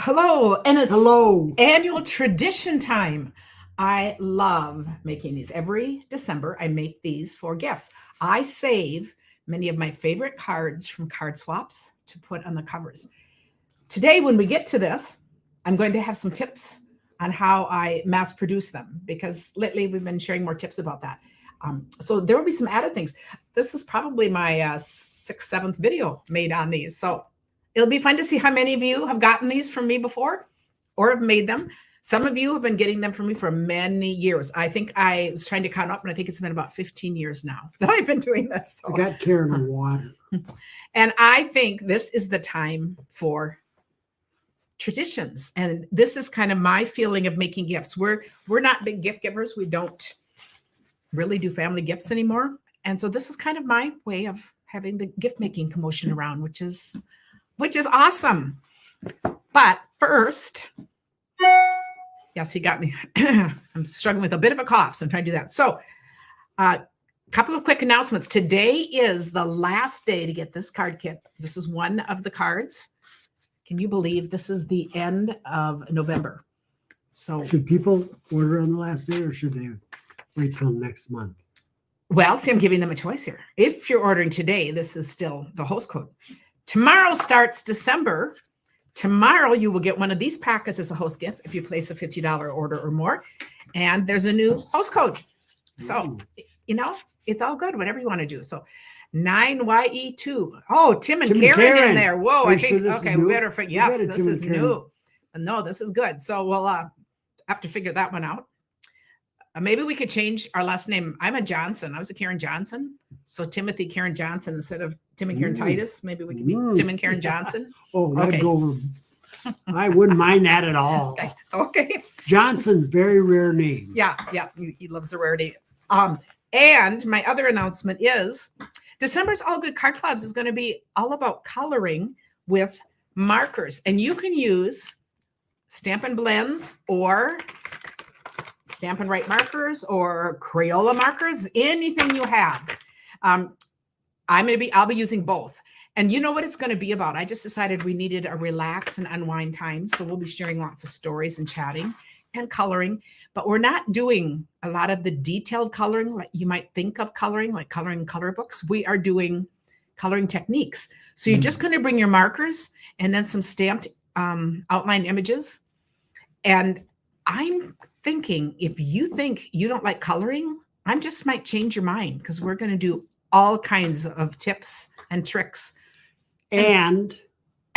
Hello, and it's Hello. annual tradition time. I love making these. Every December, I make these for gifts. I save many of my favorite cards from card swaps to put on the covers. Today, when we get to this, I'm going to have some tips on how I mass produce them because lately we've been sharing more tips about that. So there will be some added things. This is probably my sixth, seventh video made on these. So it'll be fun to see how many of you have gotten these from me before or have made them. Some of you have been getting them from me for many years. I think I was trying to count up, and I think it's been about 15 years now that I've been doing this. I So. got Karen on water. And I think this is the time for traditions. And this is kind of my feeling of making gifts. We're not big gift givers. We don't really do family gifts anymore. And so this is kind of my way of having the gift making commotion around, which is awesome. But first, yes, he got me. I'm struggling with a bit of a cough, so I'm trying to do that. So, a couple of quick announcements. Today is the last day to get this card kit. This is one of the cards. Can you believe this is the end of November? So, Should people order on the last day or should they wait till next month? well, see, I'm giving them a choice here. If you're ordering today, this is still the host code. Tomorrow starts December. Tomorrow, you will get one of these packets as a host gift if you place a $50 order or more. And there's a new host code. So, it's all good, whatever you want to do. So, 9YE2. Oh, Tim and Karen in there. Whoa, I think, okay, we better figure, yes, this is new. No, this is good. So, we'll have to figure that one out. Maybe we could change our last name. I'm a Johnson. I was a Karen Johnson. So Timothy Karen Johnson instead of Tim and Karen Titus. Maybe we could be Tim and Karen Johnson. Oh, that'd go over. I wouldn't mind that at all. Okay. Johnson, very rare name. Yeah. He loves the rarity. And my other announcement is December's All Good Card Clubs is going to be all about coloring with markers. And you can use Stampin' Blends or Stampin' Write markers or Crayola markers, anything you have. I'll be using both. And you know what it's going to be about? I just decided we needed a relax and unwind time. So we'll be sharing lots of stories and chatting and coloring, but we're not doing a lot of the detailed coloring like you might think of coloring, like coloring color books. We are doing coloring techniques. So you're just going to bring your markers and then some stamped outline images. And I'm thinking, if you think you don't like coloring, I just might change your mind because we're going to do all kinds of tips and tricks and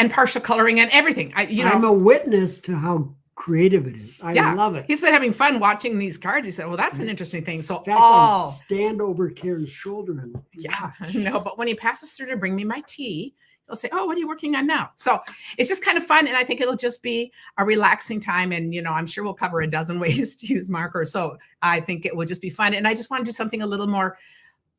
partial coloring and everything. I'm a witness to how creative it is. I love it. He's been having fun watching these cards. He said, well, that's an interesting thing. So I stand over Karen's shoulder and watch. No, but when he passes through to bring me my tea, he'll say, oh, what are you working on now? So it's just kind of fun. And I think it'll just be a relaxing time. And, I'm sure we'll cover a dozen ways to use markers. So I think it will just be fun. And I just want to do something a little more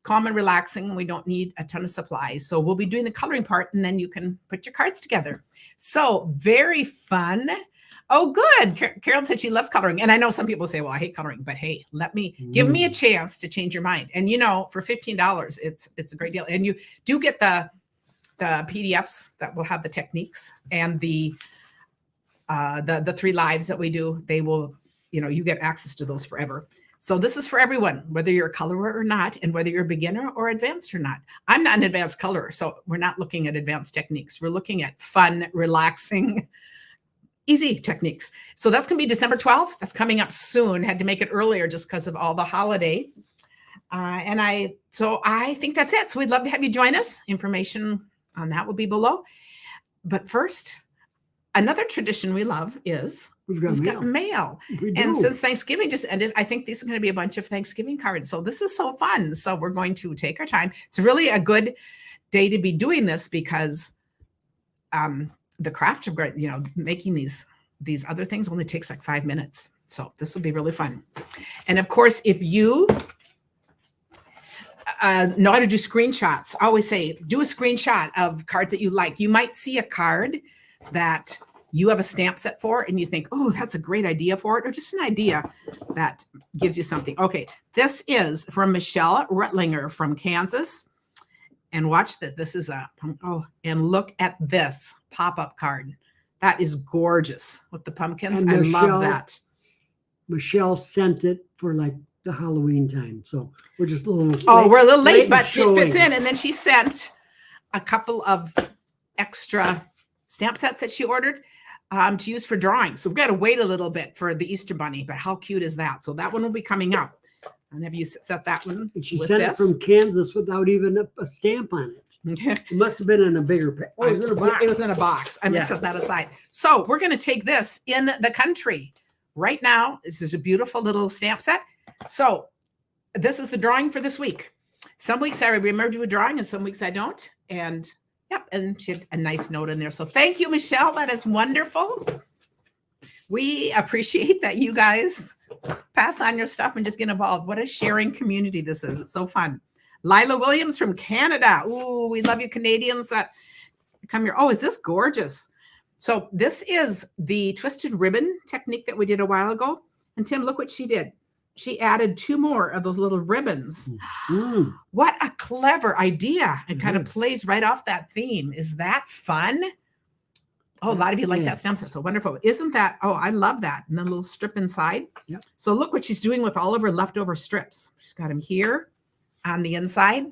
calm and relaxing. We don't need a ton of supplies. So we'll be doing the coloring part and then you can put your cards together. So very fun. Oh, good. Carol said she loves coloring. And I know some people say, well, I hate coloring, but hey, give me a chance to change your mind. And for $15, it's a great deal. And you do get the PDFs that will have the techniques and the 3 lives that we do. They will, you get access to those forever. So this is for everyone, whether you're a colorer or not, and whether you're a beginner or advanced or not. I'm not an advanced colorer, so we're not looking at advanced techniques. We're looking at fun, relaxing, easy techniques. So that's going to be December 12th. That's coming up soon. Had to make it earlier just because of all the holiday. So I think that's it. So we'd love to have you join us. Information on that will be below. But first, another tradition we love is we've got mail. And since Thanksgiving just ended, I think these are going to be a bunch of Thanksgiving cards. So this is so fun. So we're going to take our time. It's really a good day to be doing this because the craft of making these other things only takes like 5 minutes. So this will be really fun. And of course, if you know how to do screenshots, I always say, do a screenshot of cards that you like. You might see a card that you have a stamp set for and you think, oh, that's a great idea for it, or just an idea that gives you something. Okay, this is from Michelle Rutlinger from Kansas. And watch that. This is and look at this pop-up card. That is gorgeous with the pumpkins. And I Michelle- love that. Michelle sent it for like the Halloween time, so we're just a little. Oh, we're a little late, in but it showing. fits in. And then she sent a couple of extra stamp sets that she ordered to use for drawing. So we've got to wait a little bit for the Easter Bunny, but how cute is that? So that one will be coming up. And have you set that one? And she with sent this? it from Kansas without even a stamp on it. It must have been in a bigger pack. Oh, it was in a box. It was in a box. I'm going to set that aside. So we're going to take this in the country right now. This is a beautiful little stamp set. So this is the drawing for this week. Some weeks I remember to do a drawing and some weeks I don't. And yep, and she had a nice note in there. So thank you, Michelle. That is wonderful. We appreciate that you guys pass on your stuff and just get involved. What a sharing community this is. It's so fun. Lila Williams from Canada. Ooh, we love you Canadians that come here. Oh, is this gorgeous? So this is the twisted ribbon technique that we did a while ago. And Tim, look what she did. She added 2 more of those little ribbons. Mm. What a clever idea. It kind of plays right off that theme. Is that fun? Oh, a lot of you like that stamp set. So wonderful. Isn't that? Oh, I love that. And the little strip inside. Yep. So look what she's doing with all of her leftover strips. She's got them here on the inside.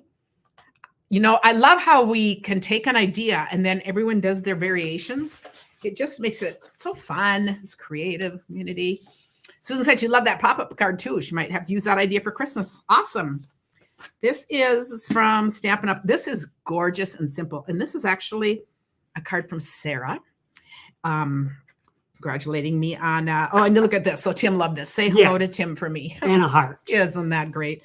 You know, I love how we can take an idea and then everyone does their variations. It just makes it so fun. It's creative community. Susan said she loved that pop-up card too. She might have to use that idea for Christmas. Awesome. This is from Stampin' Up. This is gorgeous and simple. And this is actually a card from Sarah. Congratulating me on, oh, and look at this. So Tim loved this. Say hello to Tim for me. And a heart. Isn't that great?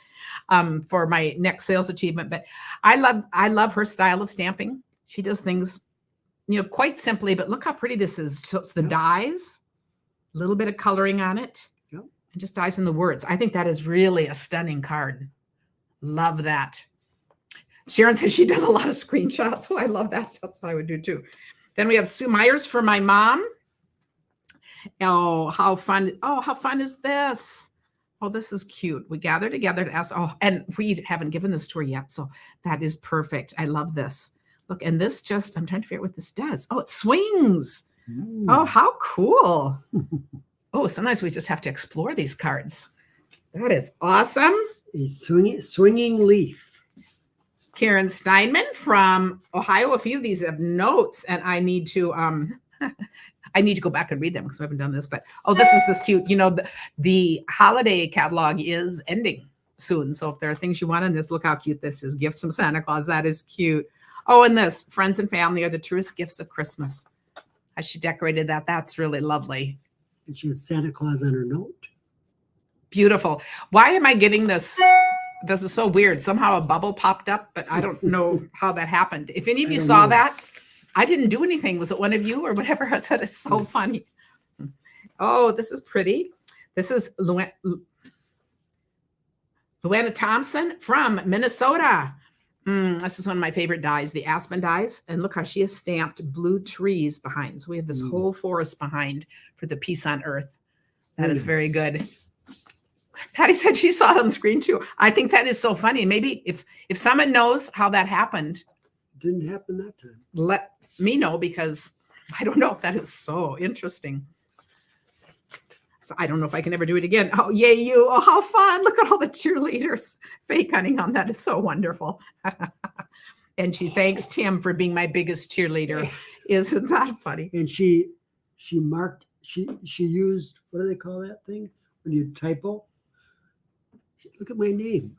For my next sales achievement. But I love her style of stamping. She does things, you know, quite simply, but look how pretty this is. So it's the dies, a little bit of coloring on it, and just dies in the words. I think that is really a stunning card. Love that. Sharon says she does a lot of screenshots. Oh, I love that. That's what I would do too. Then we have Sue Myers for my mom. Oh, how fun. Oh, how fun is this? Oh, this is cute. We gather together to ask. Oh, and we haven't given this to her yet. So that is perfect. I love this. Look, and this just, I'm trying to figure out what this does. Oh, it swings. Oh, how cool. Oh, sometimes we just have to explore these cards. That is awesome. A swinging leaf. Karen Steinman from Ohio. A few of these have notes, and I need to I need to go back and read them because we haven't done this. But oh, this is this cute. You know, the holiday catalog is ending soon. So if there are things you want in this, look how cute this is. Gifts from Santa Claus. That is cute. Oh, and this, friends and family are the truest gifts of Christmas. As she decorated that, that's really lovely. And she has Santa Claus on her note. Beautiful. Why am I getting this? This is so weird. Somehow a bubble popped up, but I don't know how that happened. If any of you saw that, I didn't do anything. Was it one of you or whatever? I said it's so funny. Oh, this is pretty. This is Luana Thompson from Minnesota. This is one of my favorite dies, the aspen dies. And look how she has stamped blue trees behind. So we have this whole forest behind for the peace on earth. That is very good. Patty said she saw it on the screen too. I think that is so funny. Maybe if someone knows how that happened, didn't happen that time. Let me know, because I don't know if that is so interesting. So I don't know if I can ever do it again. Oh, yay, you. Oh, how fun. Look at all the cheerleaders. Faye Cunningham, that is so wonderful. And she thanks Tim for being my biggest cheerleader. Isn't that funny? And she marked, she used, what do they call that thing? When you typo? Look at my name.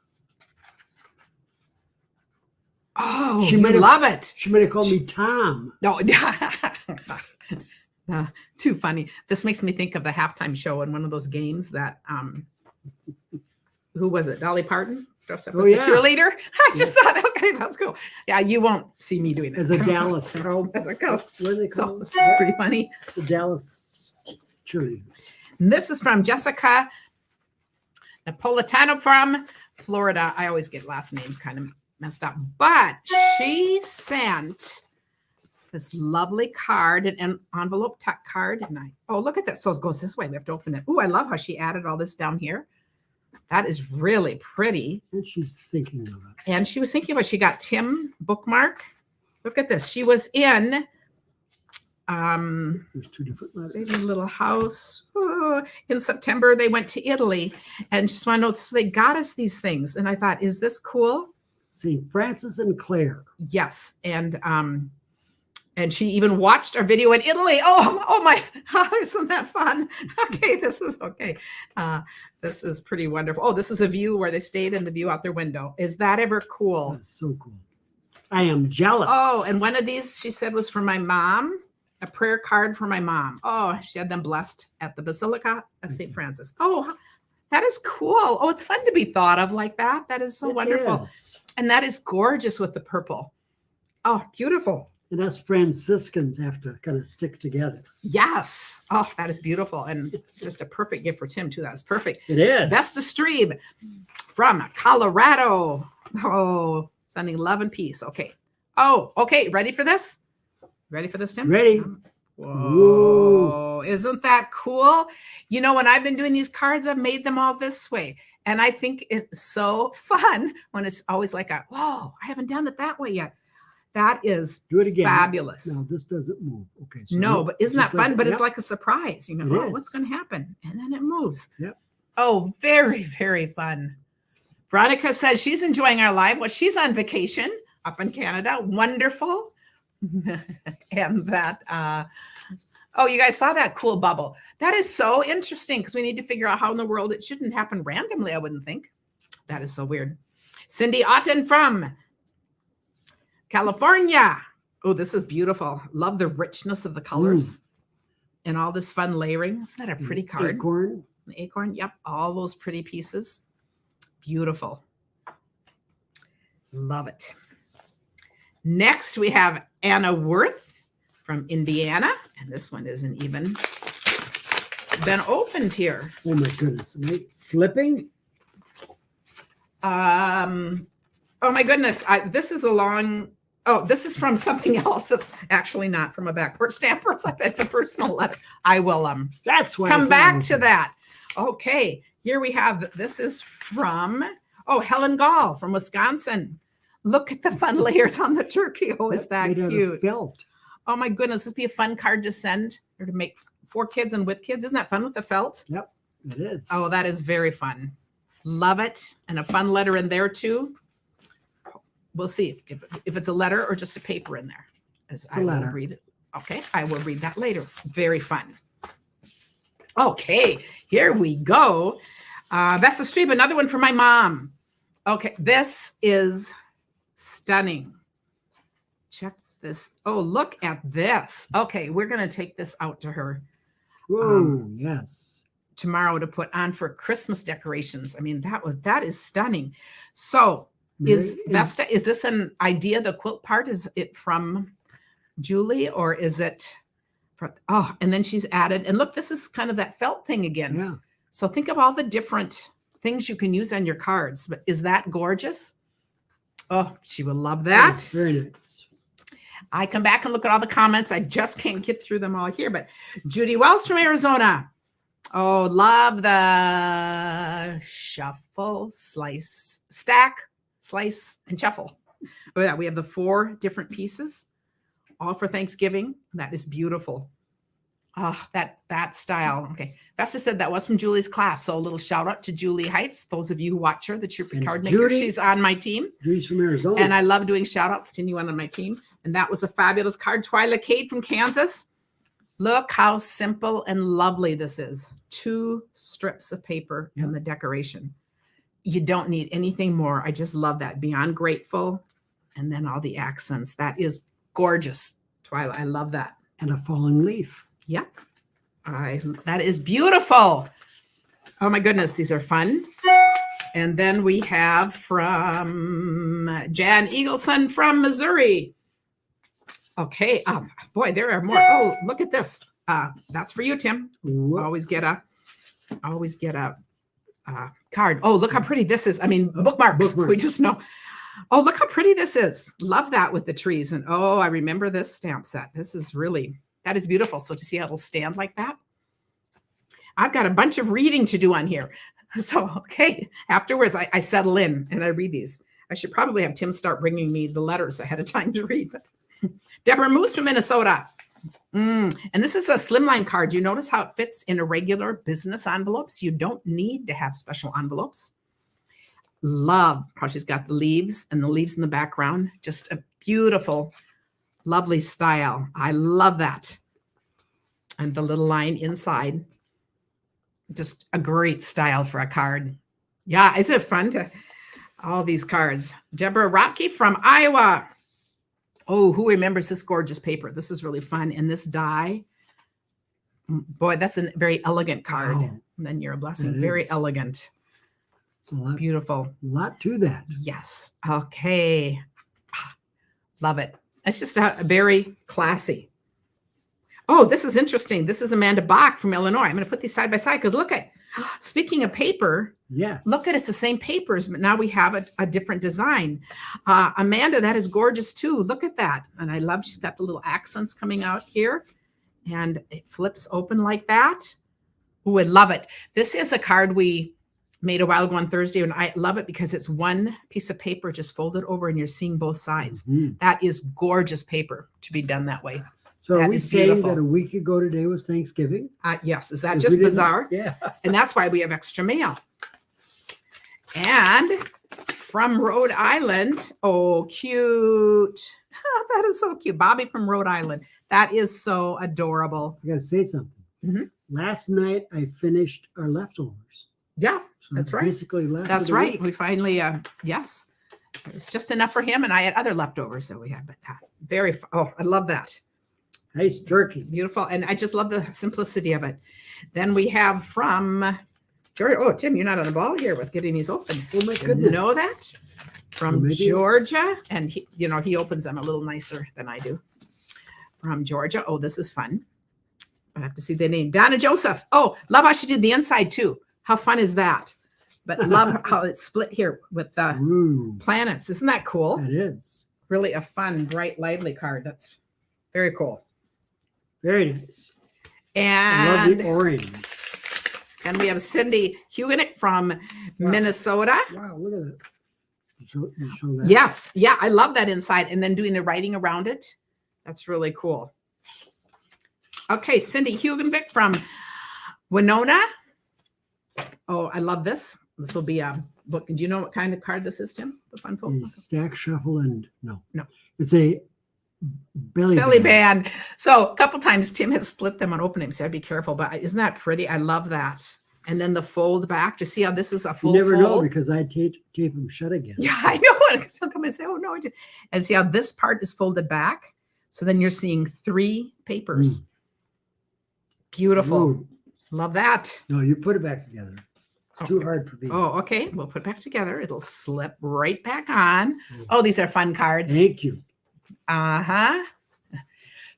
Oh, she might love it. She might have called me Tom. No, too funny. This makes me think of the halftime show in one of those games that, who was it? Dolly Parton dressed up as the cheerleader. I just thought, okay, that's cool. Yeah, you won't see me doing that. As a Dallas cow. As a cow. What do they call this? Is pretty funny. The Dallas cheerleaders. And this is from Jessica Napolitano from Florida. I always get last names kind of messed up, but she sent this lovely card, an envelope tuck card. And oh, look at that. So it goes this way. We have to open it. Oh, I love how she added all this down here. That is really pretty. And she's thinking of us. And she was thinking of us. She got Tim bookmark. Look at this. She was in There's two different letters. Stayed in a little house. Oh, in September, they went to Italy and just want to know, so they got us these things. And I thought, is this cool? St. Francis and Clare. Yes. And she even watched our video in Italy. Oh my, isn't that fun? Okay, this is okay. This is pretty wonderful. Oh, this is a view where they stayed and the view out their window. Is that ever cool? That's so cool. I am jealous. Oh, and one of these, she said, was for my mom, a prayer card for my mom. Oh, she had them blessed at the Basilica of St. Francis. Oh, that is cool. Oh, it's fun to be thought of like that. That is so wonderful. Is. And that is gorgeous with the purple. Oh, beautiful. And us Franciscans have to kind of stick together. Yes. Oh, that is beautiful. And just a perfect gift for Tim, too. That's perfect. It is. Vesta Streeb from Colorado. Oh, it's an 11 piece. Okay. Oh, okay. Ready for this? Ready for this, Tim? Ready. Whoa. Isn't that cool? You know, when I've been doing these cards, I've made them all this way. And I think it's so fun when it's always like, whoa, I haven't done it that way yet. That is do it again. Fabulous. No, this doesn't move. Okay. So no, but isn't that fun? But yep. It's like a surprise. You know, It oh, is. what's going to happen? And then it moves. Yep. Oh, very, very fun. Veronica says she's enjoying our live. Well, she's on vacation up in Canada. Wonderful. And that, oh, you guys saw that cool bubble. That is so interesting because we need to figure out how in the world it shouldn't happen randomly, I wouldn't think. That is so weird. Cindy Otten from California. Oh, this is beautiful. Love the richness of the colors and all this fun layering. Isn't that a pretty card? Acorn. The acorn. Yep. All those pretty pieces. Beautiful. Love it. Next, we have Anna Worth from Indiana. And this one isn't even been opened here. Oh my goodness. Wait, slipping? Oh my goodness. This is a long, this is from something else. It's actually not from a back porch stamper. It's a personal letter. I will That's why come back to that. Okay. Here we have, this is from, Helen Gall from Wisconsin. Look at the fun layers on the turkey. Oh, is that cute? Felt. Oh my goodness. This would be a fun card to send or to make for kids and with kids. Isn't that fun with the felt? Yep, it is. Oh, that is very fun. Love it. And a fun letter in there too. We'll see if it's a letter or just a paper in there. As I will read it. Okay, I will read that later. Very fun. Okay, here we go. Vesta Streeb, another one for my mom. Okay, this is stunning. Check this. Oh, look at this. Okay, we're going to take this out to her. Whoa, yes. Tomorrow to put on for Christmas decorations. I mean, that is stunning. So is Vesta, is this an idea, the quilt part? Is it from Julie or is it from, and then she's added, and look, this is kind of that felt thing again. Yeah. So think of all the different things you can use on your cards, but is that gorgeous? Oh, she will love that. That's very nice. I come back and look at all the comments. I just can't get through them all here, but Judy Wells from Arizona. Oh, love the shuffle, slice, stack, slice, and shuffle. Oh, yeah, we have the 4 different pieces, all for Thanksgiving. That is beautiful. That style. Okay. Vesta said that was from Julie's class. So a little shout out to Julie Heights. Those of you who watch her, the Trooper Card Maker, she's on my team. Julie's from Arizona. And I love doing shout outs to anyone on my team. And that was a fabulous card. Twyla Cade from Kansas. Look how simple and lovely this is. 2 strips of paper and the decoration. You don't need anything more. I just love that. Beyond grateful. And then all the accents. That is gorgeous, Twyla. I love that. And a falling leaf. Yep. That is beautiful. Oh my goodness. These are fun. And then we have from Jan Eagleson from Missouri. Okay. Boy, there are more. Oh, look at this. That's for you, Tim. Whoop. Always get a card. Oh, look how pretty this is. I mean, bookmarks. We just know. Oh, look how pretty this is. Love that with the trees. And I remember this stamp set. This is really, that is beautiful. So to see how it'll stand like that. I've got a bunch of reading to do on here. So, okay. Afterwards, I settle in and I read these. I should probably have Tim start bringing me the letters ahead of time to read. Deborah Moose from Minnesota. And this is a slimline card. You notice how it fits in a regular business envelopes. You don't need to have special envelopes. Love how she's got the leaves and the leaves in the background. Just a beautiful, lovely style. I love that. And the little line inside. Just a great style for a card. Yeah, isn't it fun to all these cards? Deborah Rocky from Iowa. Oh, who remembers this gorgeous paper? This is really fun. And this die, boy, that's a very elegant card. Wow. And then you're a blessing. It Very is. elegant. It's a lot, Beautiful. lot to that. Yes. Okay. Love it. It's just a very classy. Oh, this is interesting. This is Amanda Bach from Illinois. I'm going to put these side by side because look at, speaking of paper, Yes. look at it's the same papers, but now we have a different design. Amanda, that is gorgeous too. Look at that. And I love, she's got the little accents coming out here and it flips open like that. Oh, I love it. This is a card we made a while ago on Thursday, and I love it because it's one piece of paper just folded over and you're seeing both sides. Mhm. That is gorgeous paper to be done that way. So are That we is saying beautiful. that a week ago today was Thanksgiving? Yes, is that 'Cause just we didn't- bizarre? Yeah. And that's why we have extra mail. And from Rhode Island, oh, cute. That is so cute. Bobby from Rhode Island. That is so adorable. I got to say something. Mhm. Last night I finished our leftovers. Yeah, So That's it's right. Basically left. that's right. We finally, yes, it was just enough for him. And I had other leftovers that we had, but oh, I love that. Nice turkey. Beautiful. And I just love the simplicity of it. Then we have from Georgia. Oh, Tim, you're not on the ball here with getting these open. Oh my Didn't goodness. know that? From Maybe it's- Georgia. And he opens them a little nicer than I do. From Georgia. Oh, this is fun. I have to see the name. Donna Joseph. Oh, love how she did the inside too. How fun is that? But love how it's split here with the Ooh, planets. Isn't that cool? that is. Really a fun, bright, lively card. That's very cool. Very nice. I love And the orange. And we have Cindy Huguenot from Minnesota. Wow, look at that. You show that? Yes. Yeah, I love that inside. And then doing the writing around it. That's really cool. Okay, Cindy Huguenot from Winona. Oh, I love this. This will be a book. Do you know what kind of card this is, Tim? The fun folk? A stack, shuffle, and no. No. It's a belly band. So a couple times Tim has split them on opening, so I'd be careful. But isn't that pretty? I love that. And then the fold back. Do you see how this is a full You never know fold? because I tape them shut again. Yeah, I know. Because he'll come and say, "Oh no!" I did." And see how this part is folded back. So then you're seeing 3 papers. Beautiful. Ooh. Love that. No, you put it back together. It's too Okay. hard for me. Oh, okay. We'll put it back together. It'll slip right back on. Oh, these are fun cards. Thank you. Uh-huh.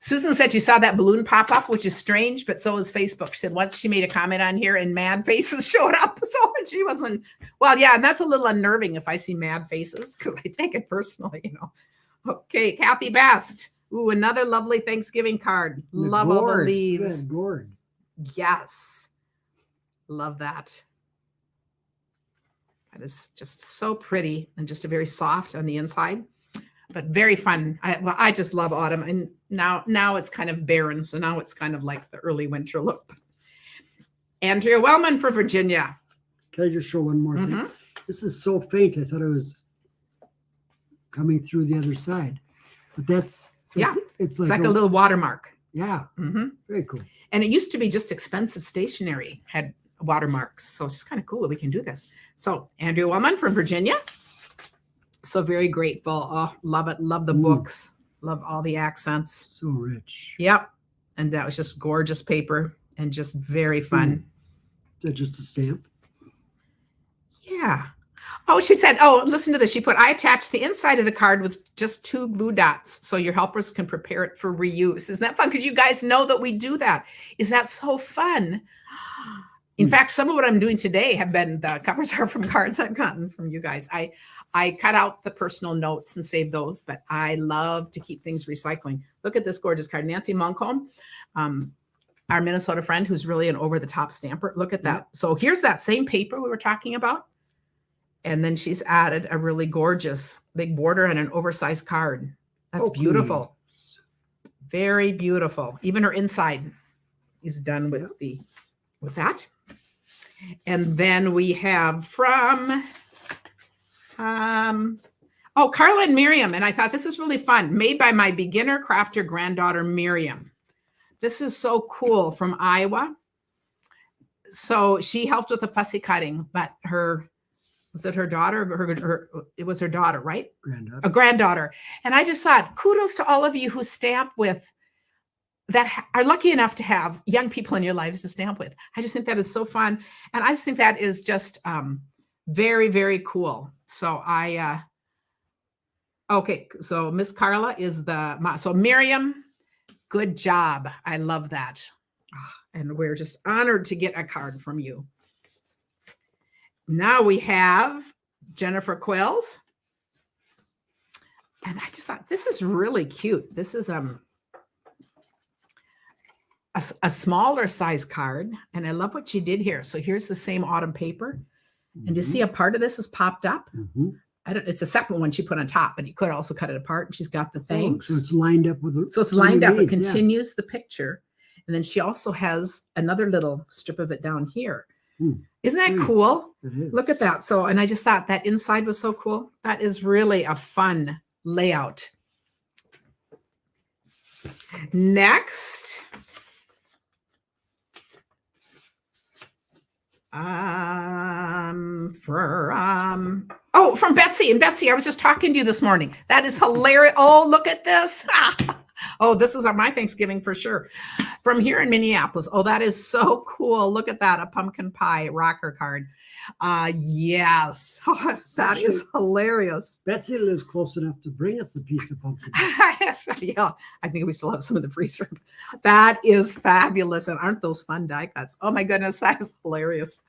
Susan said she saw that balloon pop up, which is strange, but so is Facebook. She said once she made a comment on here and mad faces showed up. So she wasn't, well, yeah, and that's a little unnerving if I see mad faces because I take it personally, Okay, Kathy Best. Ooh, another lovely Thanksgiving card. The Love all the gourd. leaves. Good gourd. Yes. Love that. That is just so pretty and just a very soft on the inside, but very fun. I just love autumn. And now it's kind of barren. So now it's kind of like the early winter look. Andrea Wellman from Virginia. Can I just show one more thing? Mhm. This is so faint. I thought it was coming through the other side. But it's It's like a little watermark. yeah, Mhm. very cool. And it used to be just expensive stationery had watermarks. So it's just kind of cool that we can do this. So Andrea Wellman from Virginia. So very grateful. Oh, love it. Love the Ooh. books. Love all the accents. So rich. Yep. And that was just gorgeous paper and just very fun. Is that just a stamp? Yeah. Oh, she said, oh, listen to this. She put, I attached the inside of the card with just 2 glue dots so your helpers can prepare it for reuse. Isn't that fun? Because you guys know that we do that. Is that so fun? In fact, some of what I'm doing today have been, the covers are from cards I've gotten from you guys. I cut out the personal notes and save those, but I love to keep things recycling. Look at this gorgeous card. Nancy Moncomb, our Minnesota friend who's really an over-the-top stamper. Look at that. Yeah. So here's that same paper we were talking about. And then she's added a really gorgeous big border and an oversized card. That's Okay. beautiful. Very beautiful. Even her inside is done with with that. And then we have from Carla and Miriam. And I thought this is really fun. Made by my beginner crafter granddaughter, Miriam. This is so cool, from Iowa. So she helped with the fussy cutting, but was it her daughter? It was her daughter, right? Granddaughter. A granddaughter. And I just thought, kudos to all of you who stamp with, that are lucky enough to have young people in your lives to stamp with. I just think that is so fun. And I just think that is just very, very cool. So okay. So Miss Carla is so Miriam, good job. I love that. And we're just honored to get a card from you. Now we have Jennifer Quills. And I just thought, this is really cute. This is a smaller size card. And I love what she did here. So here's the same autumn paper. And you see a part of this is popped up. It's the second one she put on top, but you could also cut it apart. And she's got the things. So it's lined up with So it's lined up. It continues the picture. And then she also has another little strip of it down here. Isn't that cool? It is. Look at that. So, and I just thought that inside was so cool. That is really a fun layout. Next. From Betsy. And Betsy, I was just talking to you this morning. That is hilarious. Oh, look at this. Oh, this was on my Thanksgiving for sure. From here in Minneapolis. Oh, that is so cool. Look at that. A pumpkin pie rocker card. Yes. That is hilarious. Betsy lives close enough to bring us a piece of pumpkin. Yeah, I think we still have some in the freezer. That is fabulous. And aren't those fun die cuts? Oh my goodness, that is hilarious.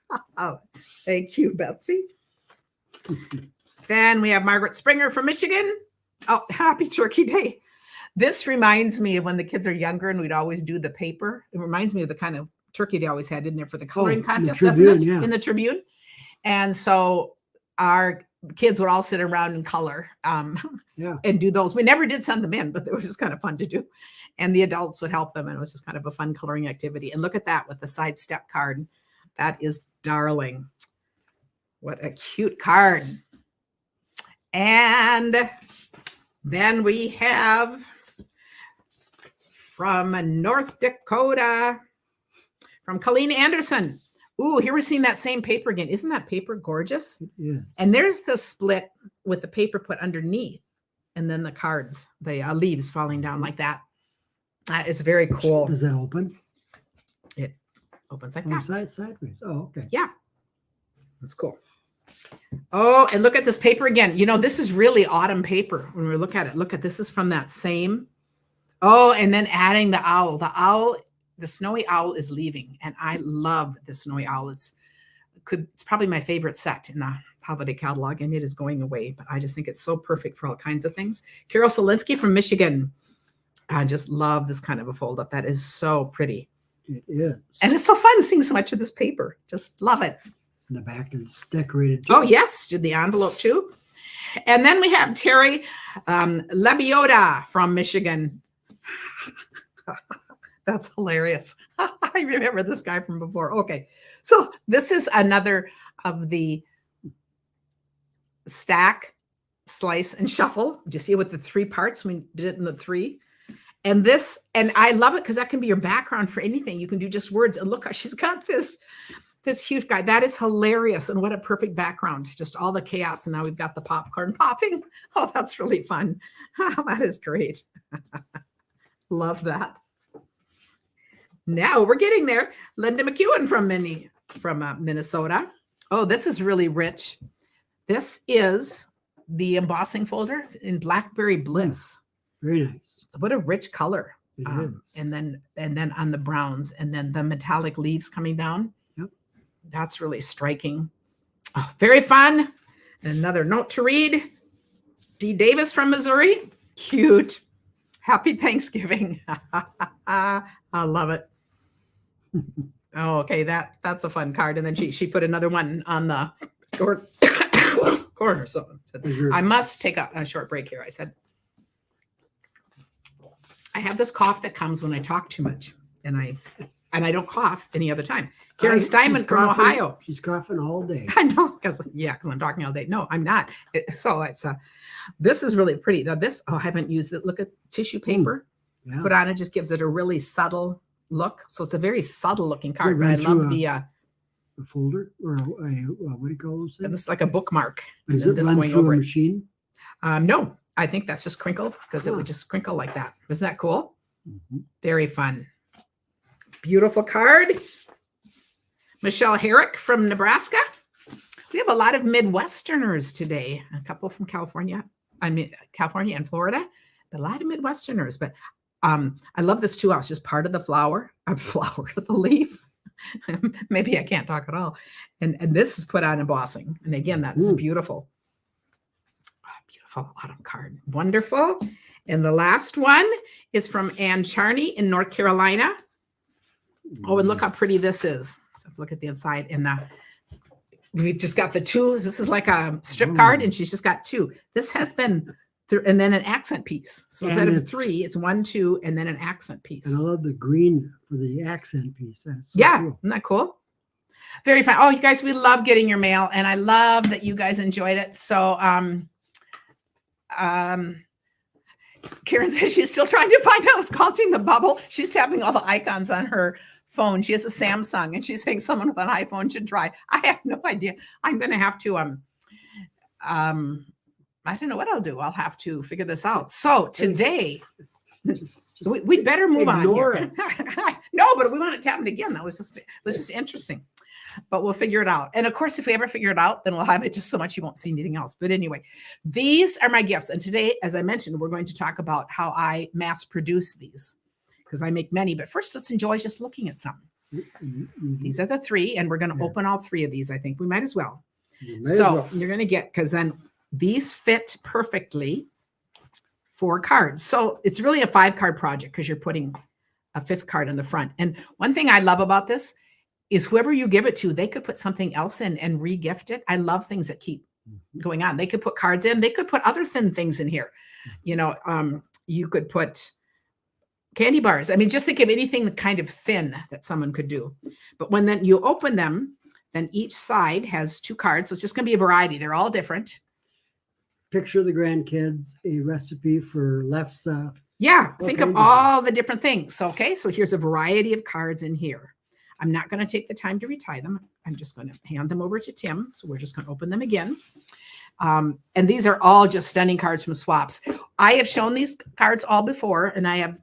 Thank you, Betsy. Then we have Margaret Springer from Michigan. Oh, happy Turkey Day. This reminds me of when the kids are younger and we'd always do the paper. It reminds me of the kind of turkey they always had in there for the coloring contest, doesn't it? Yeah. In the Tribune. And so our kids would all sit around and color and do those. We never did send them in, but they were just kind of fun to do. And the adults would help them. And it was just kind of a fun coloring activity. And look at that with the side step card. That is darling. What a cute card. And then we have from North Dakota, from Colleen Anderson. Ooh, here we're seeing that same paper again. Isn't that paper gorgeous? Yeah. And there's the split with the paper put underneath, and then the cards, the leaves falling down like that. That is very cool. Does that open? It opens like that. Sideways. Oh, okay. Yeah. That's cool. Oh, and look at this paper again. You know, this is really autumn paper when we look at it. Look at this is from that same. Oh, and then adding the owl. The snowy owl is leaving. And I love the snowy owl. It's probably my favorite set in the holiday catalog, and it is going away. But I just think it's so perfect for all kinds of things. Carol Solinsky from Michigan. I just love this kind of a fold up. That is so pretty. It is. And it's so fun seeing so much of this paper. Just love it. And the back is decorated too. Oh, yes. Did the envelope too. And then we have Terry Labiota from Michigan. That's hilarious. I remember this guy from before. Okay. So this is another of the stack, slice, and shuffle. Do you see it with the three parts? We did it in the three. And I love it because that can be your background for anything. You can do just words. And look how she's got this huge guy. That is hilarious. And what a perfect background. Just all the chaos. And now we've got the popcorn popping. Oh, that's really fun. That is great. Love that. Now we're getting there. Linda McEwen from Minnesota. Oh, this is really rich. This is the embossing folder in Blackberry Bliss. Very nice. So what a rich color. It is. And then on the browns, and then the metallic leaves coming down. Yep. That's really striking. Oh, very fun. And another note to read. D. Davis from Missouri. Cute. Happy Thanksgiving. I love it. Oh, okay. That's a fun card. And then she put another one on the corner. So I must take a short break here. I said. I have this cough that comes when I talk too much, and I don't cough any other time. Karen Steinman from Ohio. She's coughing all day. I know, because I'm talking all day. No, I'm not. So it's this is really pretty. Now this, I haven't used it. Look at tissue paper. Yeah. Put on it, just gives it a really subtle look. So it's a very subtle looking card. But I ran love through the a folder or what do you call those things? it's like a bookmark. Is it this run going through over a it. machine? No, I think that's just crinkled because it would just crinkle like that. Isn't that cool? Very fun. Beautiful card. Michelle Herrick from Nebraska. We have a lot of Midwesterners today. A couple from California. I mean, California and Florida. But a lot of Midwesterners. But I love this 2 ounce, just part of the flower, the leaf. Maybe I can't talk at all. And this is put on embossing. And again, that's beautiful. Oh, beautiful autumn card. Wonderful. And the last one is from Ann Charney in North Carolina. Oh, and look how pretty this is. So look at the inside. And we just got the 2. This is like a strip card, and she's just got 2. This has been through, and then an accent piece. So instead of 3, it's 1, 2, and then an accent piece. And I love the green for the accent piece. That's so yeah, cool. Isn't that cool? Very fun. Oh, you guys, we love getting your mail, and I love that you guys enjoyed it. So, Karen says she's still trying to find out what's causing the bubble. She's tapping all the icons on her phone. She has a Samsung, and she's saying someone with an iPhone should try. I have no idea. I'm going to have to, I don't know what I'll do. I'll have to figure this out. So today, we'd better move on here. No, but we want to tap it again. It was just interesting. But we'll figure it out. And of course, if we ever figure it out, then we'll have it just so much you won't see anything else. But anyway, these are my gifts. And today, as I mentioned, we're going to talk about how I mass produce these, because I make many. But first, let's enjoy just looking at some. These are the 3, and we're going to open all 3 of these. I think we might as well. You're going to get, because then these fit perfectly 4 cards. So it's really a 5-card project because you're putting a 5th card in the front. And one thing I love about this is whoever you give it to, they could put something else in and re-gift it. I love things that keep going on. They could put cards in. They could put other thin things in here. You know, you could put candy bars. I mean, just think of anything kind of thin that someone could do. But when then you open them, then each side has 2 cards. So it's just going to be a variety. They're all different. Picture the grandkids, a recipe for lefse. Yeah, think of all the different things. Okay, so here's a variety of cards in here. I'm not going to take the time to retie them. I'm just going to hand them over to Tim. So we're just going to open them again. And these are all just stunning cards from swaps. I have shown these cards all before, and I have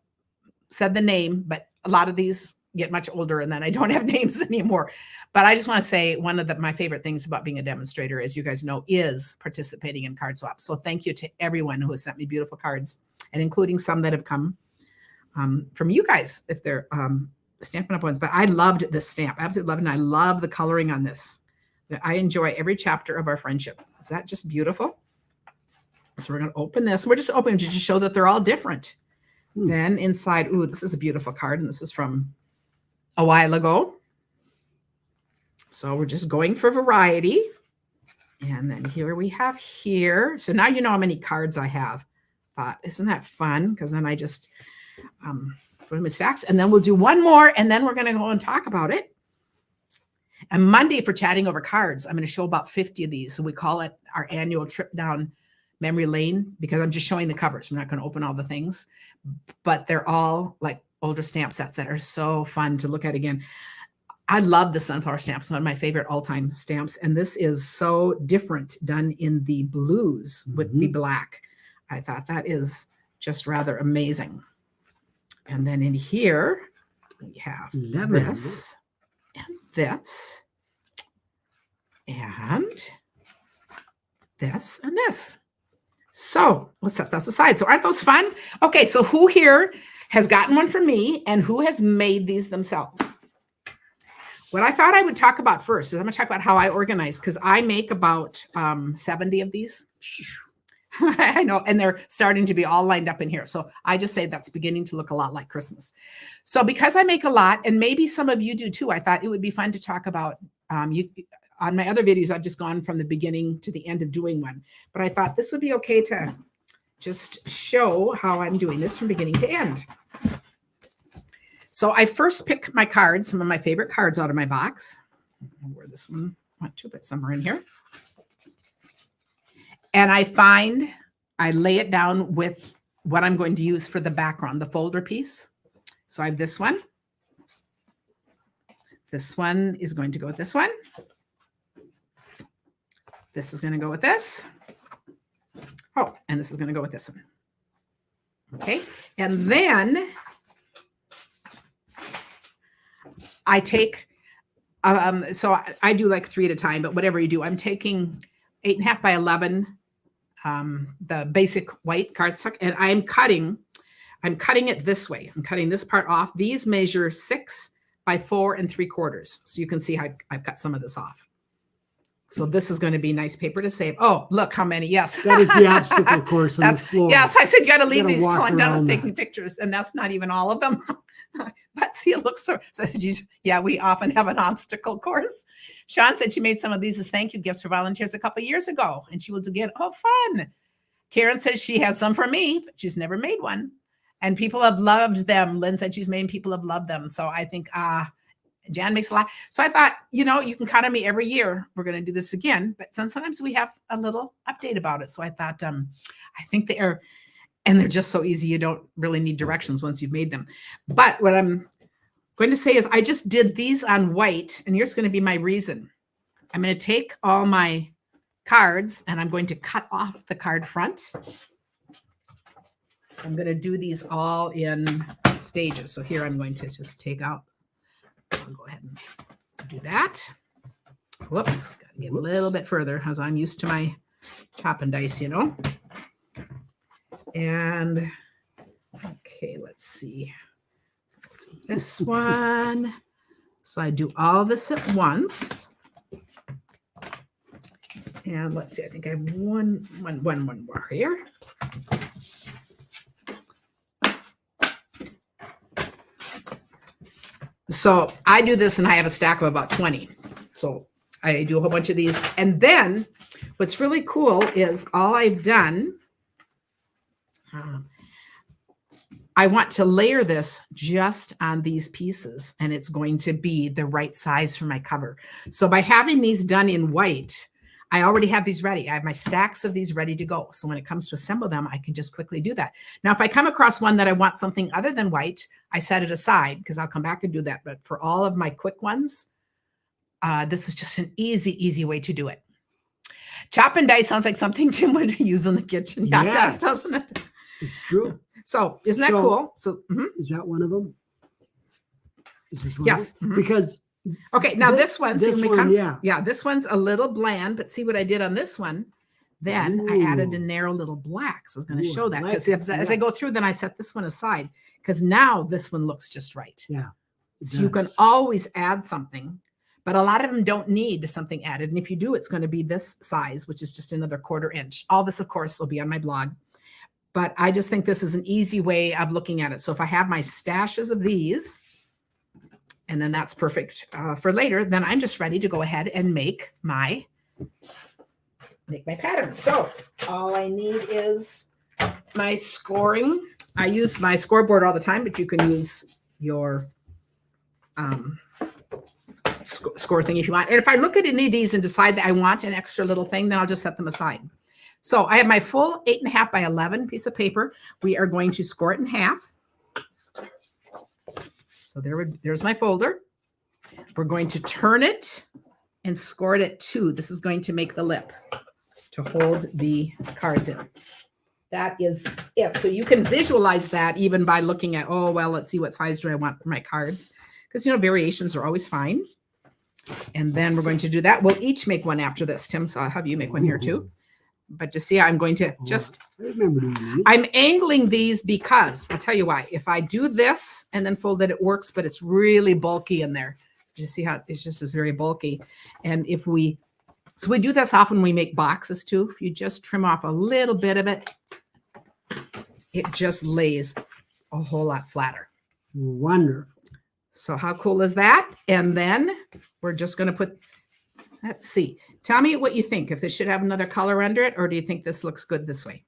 said the name, but a lot of these get much older, and then I don't have names anymore. But I just want to say one of my favorite things about being a demonstrator, as you guys know, is participating in card swaps. So thank you to everyone who has sent me beautiful cards, and including some that have come from you guys, if they're Stampin' Up! Ones. But I loved this stamp. Absolutely loved it. And I love the coloring on this. I enjoy every chapter of our friendship. Is that just beautiful? So we're going to open this. We're just opening to just show that they're all different. Then inside, ooh, this is a beautiful card. And this is from a while ago. So we're just going for variety. And then here we have here. So now you know how many cards I have. Thought, isn't that fun? Because then I just put them in stacks. And then we'll do one more. And then we're going to go and talk about it. And Monday for Chatting Over Cards, I'm going to show about 50 of these. So we call it our annual trip down memory lane, because I'm just showing the covers. We're not going to open all the things, but they're all like older stamp sets that are so fun to look at again. I love the sunflower stamps, one of my favorite all-time stamps. And this is so different, done in the blues with the black. I thought that is just rather amazing. And then in here, we have this and this and this and this. So let's set this aside. So aren't those fun? Okay, so who here has gotten one from me and who has made these themselves? What I thought I would talk about first is I'm going to talk about how I organize, because I make about 70 of these. I know, and they're starting to be all lined up in here. So I just say that's beginning to look a lot like Christmas. So because I make a lot, and maybe some of you do too, I thought it would be fun to talk about. On my other videos, I've just gone from the beginning to the end of doing one. But I thought this would be okay to just show how I'm doing this from beginning to end. So I first pick my cards, some of my favorite cards out of my box. I don't know where this one went to, but somewhere in here. And I lay it down with what I'm going to use for the background, the folder piece. So I have this one. This one is going to go with this one. This is going to go with this. Oh, and this is going to go with this one. Okay. And then I take, so I do like 3 at a time, but whatever you do, I'm taking 8.5 by 11, the basic white cardstock, and I'm cutting it this way. I'm cutting this part off. These measure 6 by 4 3/4. So you can see how I've cut some of this off. So this is going to be nice paper to save. Oh, look how many. Yes. That is the obstacle course on the floor. Yes, I said you got to leave gotta these till walk I'm done with around taking pictures. And that's not even all of them. But see, it looks so I said, yeah, we often have an obstacle course. Sean said she made some of these as thank you gifts for volunteers a couple of years ago. And she will do get, oh, fun. Karen says she has some for me, but she's never made one. And people have loved them. Lynn said she's made, people have loved them. So I think, Jan makes a lot. So I thought, you can count on me every year. We're going to do this again. But sometimes we have a little update about it. So I thought, I think they're just so easy. You don't really need directions once you've made them. But what I'm going to say is I just did these on white. And here's going to be my reason. I'm going to take all my cards and I'm going to cut off the card front. So I'm going to do these all in stages. So here I'm going to just take out. I'll go ahead and do that. Whoops, got to get a little bit further as I'm used to my chop and dice, And okay, let's see. This one. So I do all this at once. And let's see, I think I have one more here. So I do this and I have a stack of about 20. So I do a whole bunch of these. And then what's really cool is all I've done, I want to layer this just on these pieces and it's going to be the right size for my cover. So by having these done in white, I already have these ready. I have my stacks of these ready to go. So when it comes to assemble them, I can just quickly do that. Now, if I come across one that I want something other than white, I set it aside because I'll come back and do that. But for all of my quick ones, this is just an easy way to do it. Chop and dice sounds like something Tim would use in the kitchen. Yeah, Yes. it does, doesn't it? It's true. So isn't that cool? So Is that one of them? Is this one? Yes. Because okay, now this one, see, when we come, yeah, this one's a little bland, but see what I did on this one? Then I added a narrow little black. So I was going to show that because as I go through, then I set this one aside because now this one looks just right. Yeah. So you can always add something, but a lot of them don't need something added. And if you do, it's going to be this size, which is just another 1/4 inch. All this, of course, will be on my blog. But I just think this is an easy way of looking at it. So if I have my stashes of these, and then that's perfect for later, then I'm just ready to go ahead and make my pattern. So all I need is my scoring. I use my scoreboard all the time, but you can use your score thing if you want. And if I look at any of these and decide that I want an extra little thing, then I'll just set them aside. So I have my full 8.5 by 11 piece of paper. We are going to score it in half. So there's my folder. We're going to turn it and score it at 2. This is going to make the lip to hold the cards in. That is it. So you can visualize that even by looking at, oh, well, let's see what size do I want for my cards. Because, variations are always fine. And then we're going to do that. We'll each make one after this. Tim, so I'll have you make one here too. But just see, I'm going to just, I'm angling these because I'll tell you why. If I do this and then fold it, it works, but it's really bulky in there. You see how it's just is very bulky. And if we do this often when we make boxes too. If you just trim off a little bit of it, it just lays a whole lot flatter. Wonderful. So how cool is that? And then we're just going to put, let's see. Tell me what you think. If this should have another color under it, or do you think this looks good this way?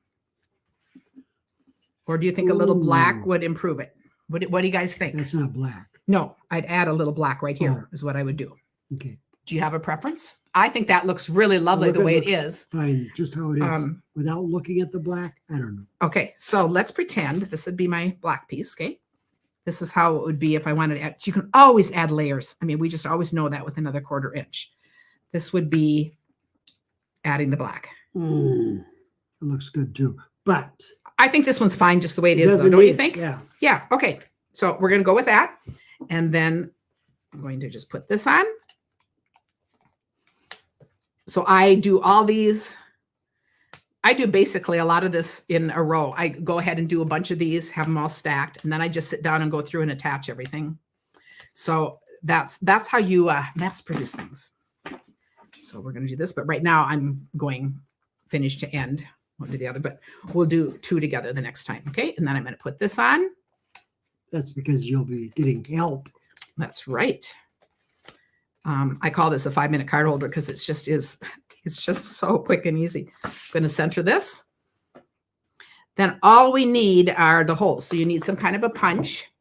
Or do you think a little black Ooh. would improve it? What do you guys think? That's not black. No, I'd add a little black right here Oh. is what I would do. Okay. Do you have a preference? I think that looks really lovely Look, the way it looks is. Fine, just how it is. Without looking at the black, I don't know. Okay, so let's pretend this would be my black piece, okay? This is how it would be if I wanted to add. You can always add layers. I mean, we just always know that with another 1/4 inch. This would be adding the black. It looks good too. But I think this one's fine just the way it is, though, doesn't don't you need- think? Yeah. Yeah, okay. So we're going to go with that. And then I'm going to just put this on. So I do all these. I do basically a lot of this in a row. I go ahead and do a bunch of these, have them all stacked, and then I just sit down and go through and attach everything. So that's how you mass produce things. So we're going to do this, but right now I'm going finish to end. One to the other, but we'll do 2 together the next time, okay? And then I'm going to put this on. That's because you'll be getting help. That's right. I call this a 5-minute card holder because it's just so quick and easy. I'm going to center this. Then all we need are the holes. So you need some kind of a punch.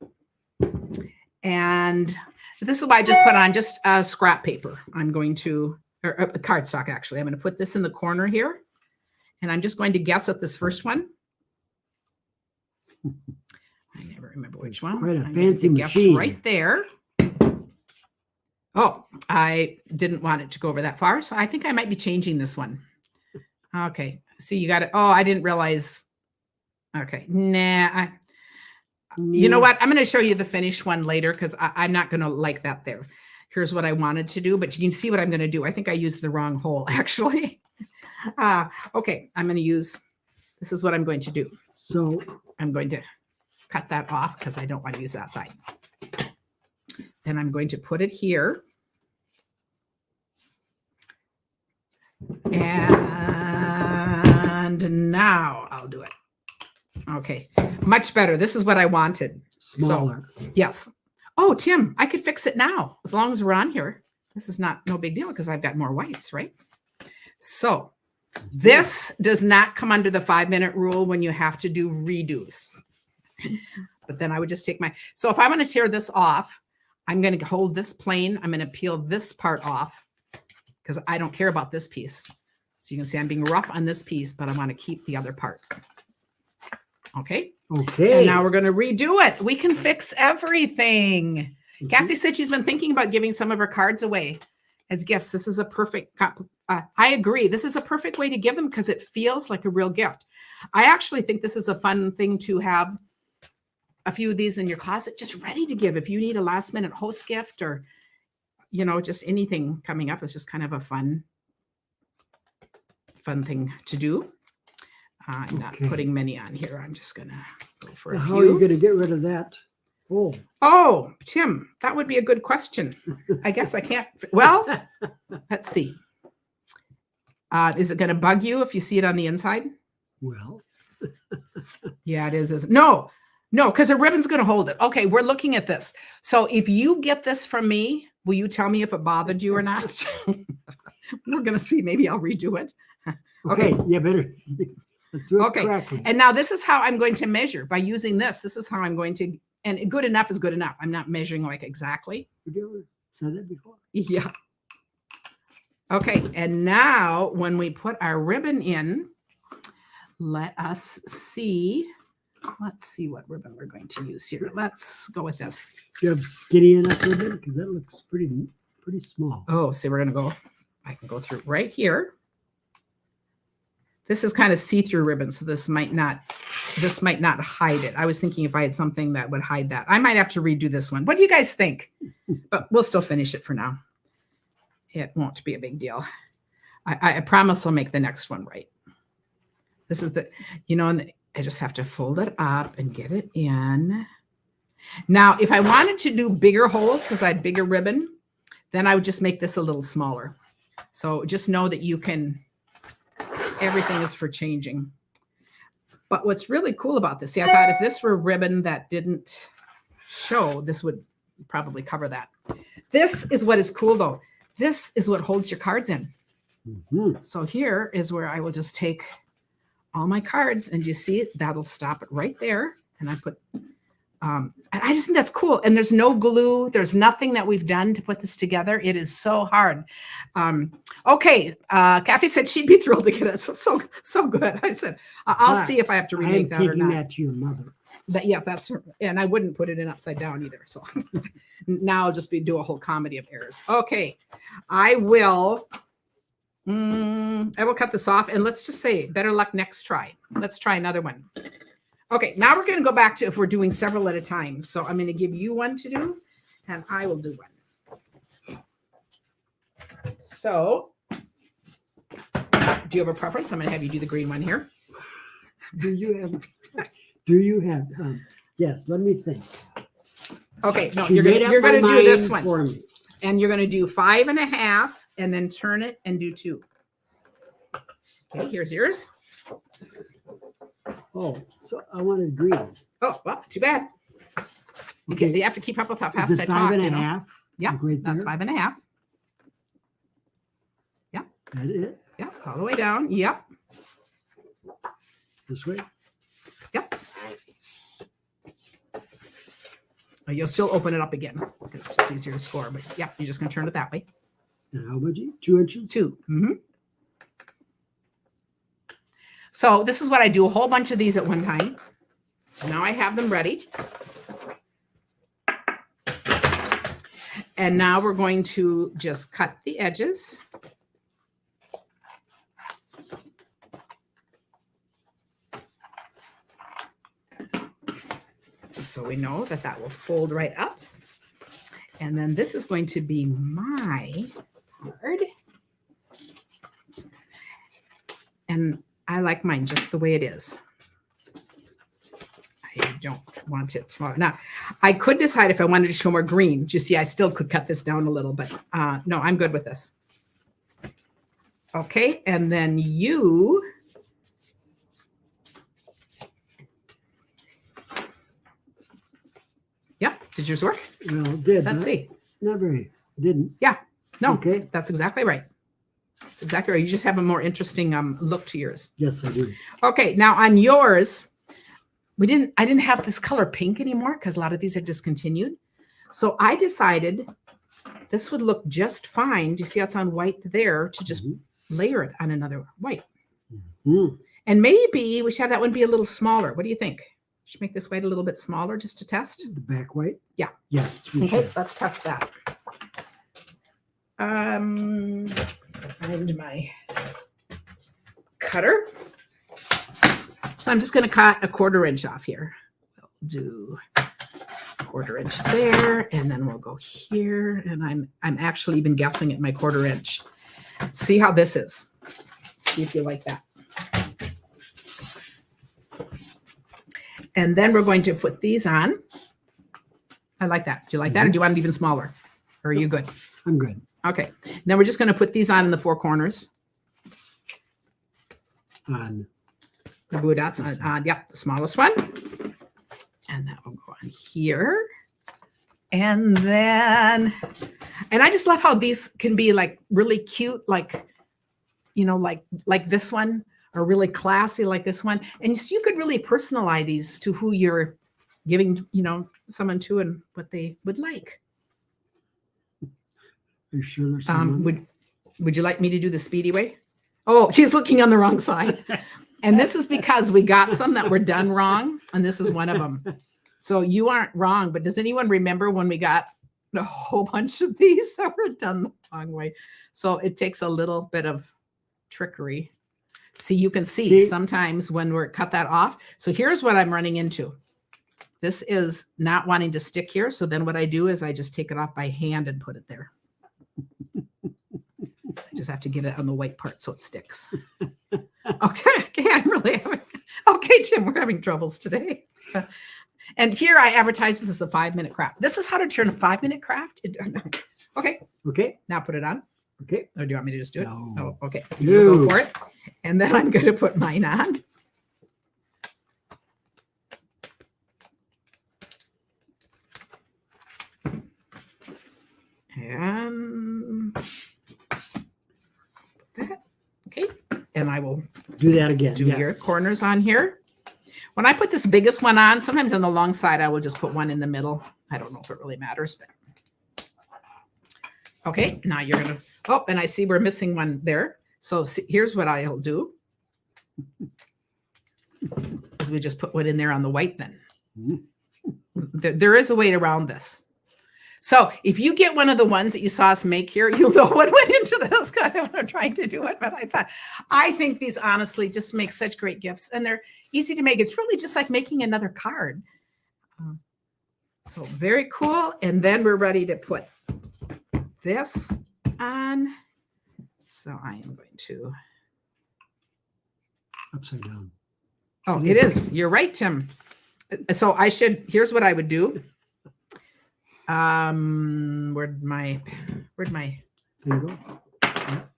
And this is why I just put on just scrap paper. I'm going to, or a cardstock actually. I'm going to put this in the corner here. And I'm just going to guess at this first one. I never remember which one. Quite a I'm fancy going to guess machine. right there. Oh, I didn't want it to go over that far. So I think I might be changing this one. Okay. See, you got it. Oh, I didn't realize. Okay. Nah. You know what? I'm going to show you the finished one later because I'm not going to like that there. Here's what I wanted to do, but you can see what I'm going to do. I think I used the wrong hole, actually. Okay. I'm going to use, this is what I'm going to do. So I'm going to cut that off because I don't want to use that side. Then I'm going to put it here. And now I'll do it. Okay, much better. This is what I wanted. smaller. So, yes. Oh, Tim, I could fix it now as long as we're on here. This is no big deal because I've got more whites, right? So this does not come under the 5-minute rule when you have to do redos. But then I would just take so if I want to tear this off, I'm going to hold this plane. I'm going to peel this part off because I don't care about this piece. So you can see I'm being rough on this piece, but I want to keep the other part. Okay. Okay. And now we're going to redo it. We can fix everything. Cassie said she's been thinking about giving some of her cards away as gifts. This is a perfect, I agree. This is a perfect way to give them because it feels like a real gift. I actually think this is a fun thing to have a few of these in your closet, just ready to give. If you need a last minute host gift or, you know, just anything coming up, it's just kind of a fun thing to do. I'm not putting many on here. I'm just going to go for a few. How are you going to get rid of that? Oh, Tim, that would be a good question. I guess I can't. Well, let's see. Is it going to bug you if you see it on the inside? Well, yeah, it is. No, because the ribbon's going to hold it. Okay, we're looking at this. So if you get this from me, will you tell me if it bothered you or not? We're going to see. Maybe I'll redo it. okay. Yeah, better. Let's do it correctly. And now this is how I'm going to measure by using this. This is how I'm going to, and good enough is good enough. I'm not measuring like exactly. Have you ever said that before? Yeah. Okay. And now when we put our ribbon in, let us see. Let's see what ribbon we're going to use here. Let's go with this. Do you have skinny enough ribbon? Because that looks pretty small. Oh, see, we're going to go, I can go through right here. This is kind of see-through ribbon, so this might not hide it. I was thinking if I had something that would hide that. I might have to redo this one. What do you guys think? But we'll still finish it for now. It won't be a big deal. I promise I'll make the next one right. This is the, and I just have to fold it up and get it in. Now, if I wanted to do bigger holes because I had bigger ribbon, then I would just make this a little smaller. So just know that you can, everything is for changing. But what's really cool about this, see, I thought if this were ribbon that didn't show, this would probably cover that. This is what is cool though. This is what holds your cards in. So here is where I will just take all my cards, and you see it, that'll stop it right there. And I put, and I just think that's cool. And there's no glue. There's nothing that we've done to put this together. It is so hard. Okay. Kathy said she'd be thrilled to get it. So good. I said, I'll see if I have to remake that or not. I'm taking that to your mother. Yes, that's, and I wouldn't put it in upside down either. So now I'll just do a whole comedy of errors. Okay. I will cut this off, and let's just say better luck next try. Let's try another one. Okay, now we're going to go back to if we're doing several at a time. So I'm going to give you one to do, and I will do one. So do you have a preference? I'm going to have you do the green one here. Do you have, yes, let me think. Okay, no, you're going to do this one. For me. And you're going to do 5.5 and then turn it and do 2. Okay, here's yours. Oh, so I wanted green. Oh, well, too bad. Okay. You have to keep up with how fast I talk. 5.5. Yeah, right that's 5.5. Yeah. That it? Yeah, all the way down. Yep. This way? Yep. Oh, you'll still open it up again because it's just easier to score. But yeah, you're just going to turn it that way. And how much? 2 inches? 2. Mm-hmm. So this is what I do, a whole bunch of these at one time. So now I have them ready. And now we're going to just cut the edges. So we know that that will fold right up. And then this is going to be my card. And I like mine just the way it is. I don't want it smaller. Now, I could decide if I wanted to show more green. You see, I still could cut this down a little, but no, I'm good with this. Okay, and then you... Yeah, did yours work? Well, it did. Let's see. Not very. It didn't. Yeah, no, okay. That's exactly right. That's exactly right. You just have a more interesting look to yours. Yes, I do. Okay, now on yours, I didn't have this color pink anymore because a lot of these are discontinued. So I decided this would look just fine. Do you see how it's on white there to just layer it on another white? And maybe we should have that one be a little smaller. What do you think? Should make this white a little bit smaller just to test? The back white? Yeah. Yes. Okay, let's test that. Find my cutter. So I'm just going to cut a 1/4 inch off here. We'll do a 1/4 inch there, and then we'll go here. And I'm actually even guessing at my 1/4 inch. See how this is. See if you like that. And then we're going to put these on. I like that. Do you like that, or do you want it even smaller? Or are you good? I'm good. Okay. Now we're just going to put these on in the 4 corners. On the blue dots on the smallest one. And that will go on here. And then, and I just love how these can be like really cute, like, you know, like this one, or really classy like this one. And so you could really personalize these to who you're giving, you know, someone to and what they would like. Are you sure there's some would you like me to do the speedy way? Oh, she's looking on the wrong side. And this is because we got some that were done wrong, and this is one of them. So you aren't wrong, but does anyone remember when we got a whole bunch of these that were done the wrong way? So it takes a little bit of trickery. See, you can see sometimes when we're cut that off. So here's what I'm running into. This is not wanting to stick here. So then what I do is I just take it off by hand and put it there. I just have to get it on the white part so it sticks. Okay, I'm really having, okay, Tim, we're having troubles today. And here I advertise this as a 5-minute craft. This is how to turn a 5-minute craft. Okay. Okay. Now put it on. Okay. Or do you want me to just do it? No. Oh, okay. You go for it. And then I'm going to put mine on. And that. Okay. And I will Do that again. Do your corners on here. When I put this biggest one on, sometimes on the long side, I will just put one in the middle. I don't know if it really matters, but okay, now you're gonna, oh, and I see we're missing one there. So here's what I'll do. Is we just put one in there on the white then. There is a way around this. So if you get one of the ones that you saw us make here, you'll know what went into this, kind of what I'm trying to do it. But I think these honestly just make such great gifts, and they're easy to make. It's really just like making another card. So very cool. And then we're ready to put this on. So I am going to. Upside down. Oh, it is. You're right, Tim. So here's what I would do. Where'd my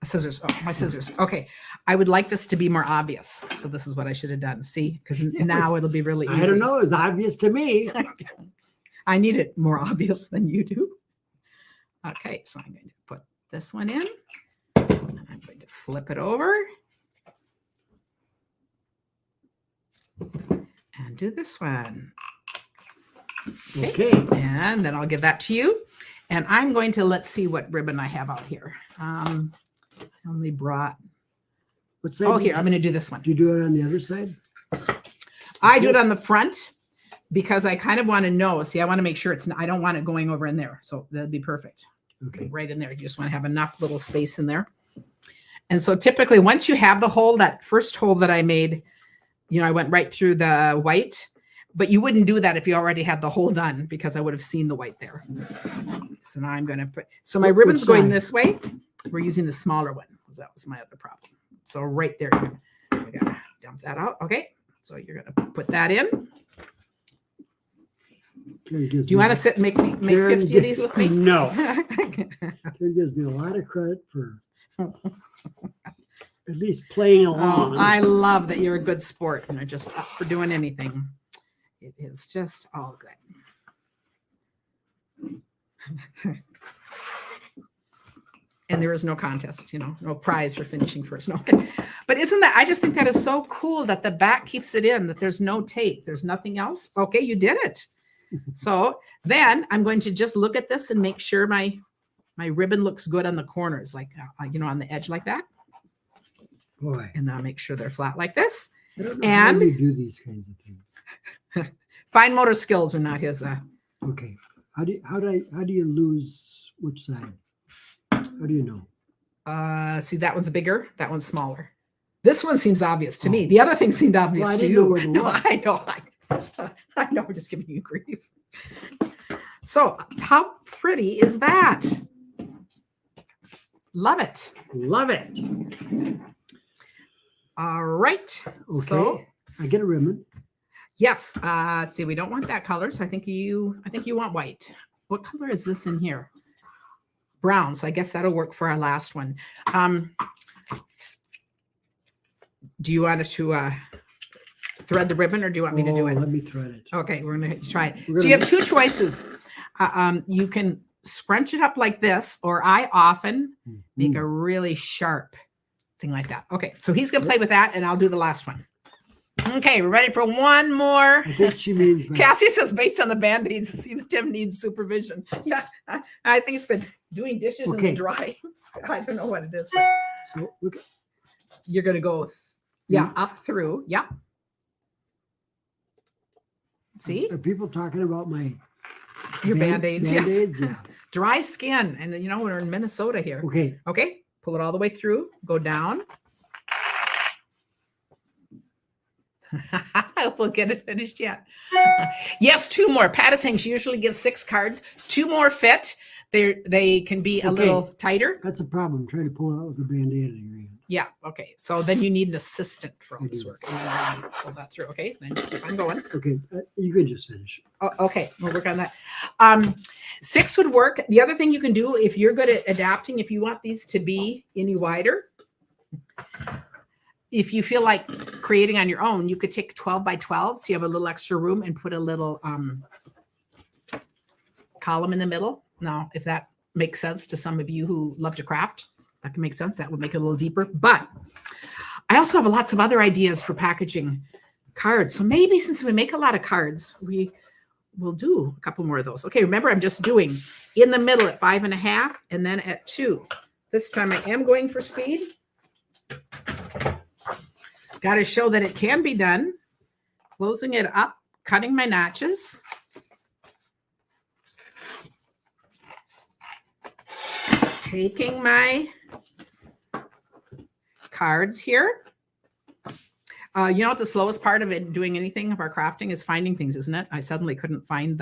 scissors? Oh, my scissors. Okay. I would like this to be more obvious. So this is what I should have done. See, because now it'll be really easy. I don't know. It's obvious to me. I need it more obvious than you do. Okay. So I'm going to put this one in. And I'm going to flip it over. And do this one. Okay. And then I'll give that to you. And I'm going to, let's see what ribbon I have out here. I only brought, What side? oh, here, I'm going to do this one. Do you do it on the other side? I do it on the front because I kind of want to know. See, I want to make sure I don't want it going over in there. So that'd be perfect. Okay. Right in there. You just want to have enough little space in there. And so typically once you have the hole, that first hole that I made, I went right through the white, but you wouldn't do that if you already had the hole done because I would have seen the white there. So now I'm going to put, so my ribbon's going this way. We're using the smaller one because that was my other problem. So right there, we got to dump that out. Okay. So you're going to put that in. Do you want to sit and make 50 of these with me? No. Karen gives me a lot of credit for at least playing along. Oh, I love that you're a good sport and are just up for doing anything. It is just all good. And there is no contest, no prize for finishing first. No, but I just think that is so cool that the back keeps it in, that there's no tape, there's nothing else. Okay, you did it. So then I'm going to just look at this and make sure my ribbon looks good on the corners, like, on the edge like that. Boy. And then I'll make sure they're flat like this. I don't know how you do these kinds of things. Fine motor skills are not his. Okay. How do you lose which side? How do you know? See, that one's bigger. That one's smaller. This one seems obvious to me. The other thing seemed obvious I to didn't you. know where to look. I know. I know. We're just giving you grief. So how pretty is that? Love it. Love it. All right. Okay. So I get a ribbon. yes. See, we don't want that color. So I think you want white. What color is this in here? Brown. So I guess that'll work for our last one. Do you want us to thread the ribbon, or do you want me to do it? Let me thread it. Okay, we're going to try it. So you have two choices. You can scrunch it up like this, or I often make a really sharp thing like that. Okay, so he's going to play with that, and I'll do the last one. Okay, we're ready for one more. I think she means Cassie says, based on the Band-Aids, it seems Tim needs supervision. Yeah, I think it's been doing dishes in the dry. I don't know what it is. But so look. You're going to go, up through. Yeah. See? Are people talking about your Band-Aids? Band-Aids? Yes. Yeah. Dry skin. And we're in Minnesota here. Okay. Okay. Pull it all the way through. Go down. We'll get it finished yet. Yes, two more. Pat is saying she usually gives 6 cards. 2 more fit. They can be a little tighter. That's a problem. Trying to pull it out with a Band-Aid in your hand. Yeah. Okay. So then you need an assistant for all this work. And then pull that through. Okay. Then keep on going. Okay. You can just finish. Okay. We'll work on that. 6 would work. The other thing you can do, if you're good at adapting, if you want these to be any wider, if you feel like creating on your own, you could take 12 by 12. So you have a little extra room and put a little column in the middle. Now, if that makes sense to some of you who love to craft, that can make sense. That would make it a little deeper. But I also have lots of other ideas for packaging cards. So maybe since we make a lot of cards, we will do a couple more of those. Okay, remember I'm just doing in the middle at 5.5 and then at 2. This time I am going for speed. Got to show that it can be done. Closing it up, cutting my notches. Taking my cards here. You know what the slowest part of it, doing anything of our crafting, is finding things, isn't it? I suddenly couldn't find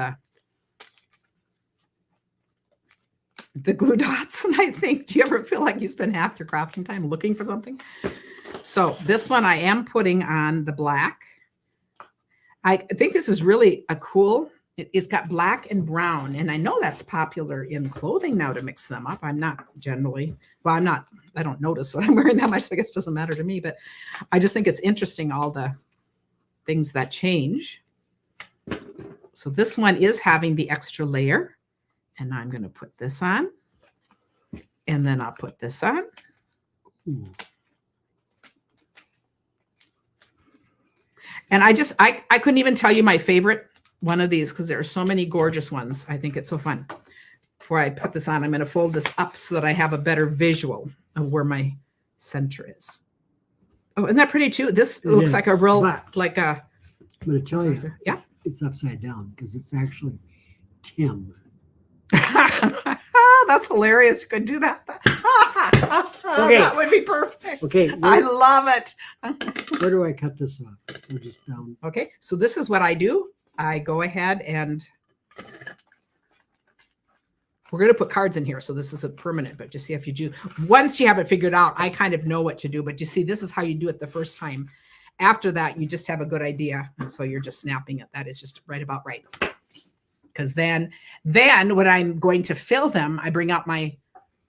the glue dots. And I think, do you ever feel like you spend half your crafting time looking for something? So this one I am putting on the black. I think this is really a cool, it's got black and brown. And I know that's popular in clothing now to mix them up. I'm not generally, well, I don't notice what I'm wearing that much. So I guess it doesn't matter to me, but I just think it's interesting, all the things that change. So this one is having the extra layer, and I'm going to put this on, and then I'll put this on. Ooh. And I couldn't even tell you my favorite one of these because there are so many gorgeous ones. I think it's so fun. Before I put this on, I'm going to fold this up so that I have a better visual of where my center is. Oh, isn't that pretty too? This looks like a real, like a. I'm going to tell you, yeah, it's upside down because it's actually Tim. That's hilarious. You could do that. Okay. That would be perfect. Okay. I love it. Where do I cut this off? Or just down? Okay. So this is what I do. I go ahead and we're going to put cards in here. So this isn't permanent, but just see if you do. Once you have it figured out, I kind of know what to do, but you see, this is how you do it the first time. After that, you just have a good idea. And so you're just snapping it. That is just right about right. Because then when I'm going to fill them, I bring out my